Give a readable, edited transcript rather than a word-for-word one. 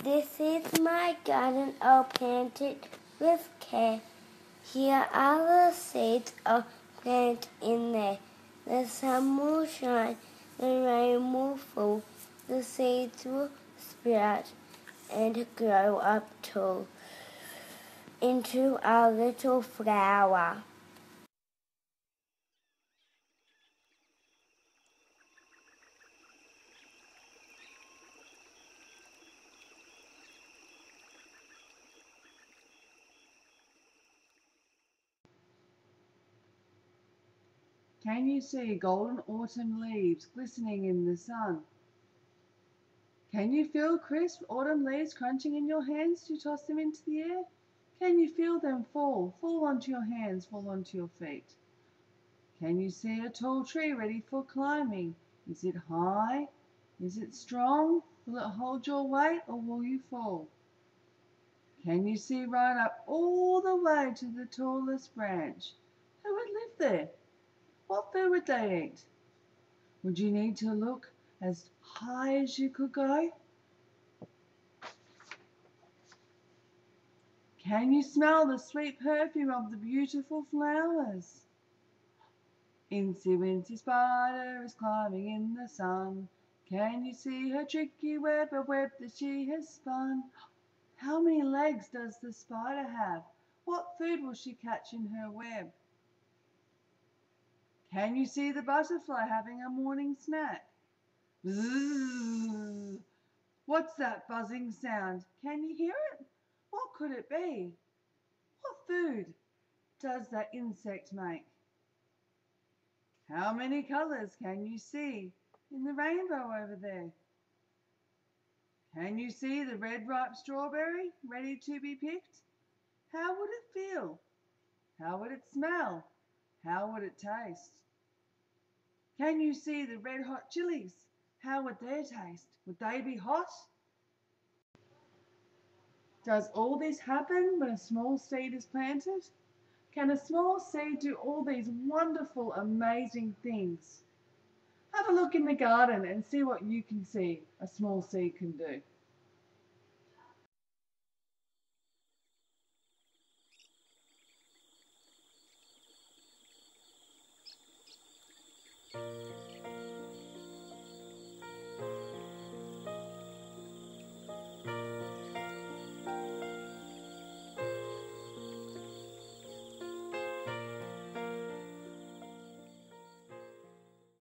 This is my garden all planted with care. Here are the seeds all planted in there. The sun will shine, the rain will fall, the seeds will sprout and grow up tall into our little flower. Can you see golden autumn leaves glistening in the sun? Can you feel crisp autumn leaves crunching in your hands as you toss them into the air? Can you feel them fall onto your hands, fall onto your feet? Can you see a tall tree ready for climbing? Is it high? Is it strong? Will it hold your weight or will you fall? Can you see right up all the way to the tallest branch? Who would live there? What food would they eat? Would you need to look as high as you could go? Can you smell the sweet perfume of the beautiful flowers? Incy Wincy Spider is climbing in the sun. Can you see her tricky web, a web that she has spun? How many legs does the spider have? What food will she catch in her web? Can you see the butterfly having a morning snack? Bzzz. What's that buzzing sound? Can you hear it? What could it be? What food does that insect make? How many colours can you see in the rainbow over there? Can you see the red ripe strawberry ready to be picked? How would it feel? How would it smell? How would it taste? Can you see the red hot chilies? How would they taste? Would they be hot? Does all this happen when a small seed is planted? Can a small seed do all these wonderful, amazing things? Have a look in the garden and see what you can see a small seed can do.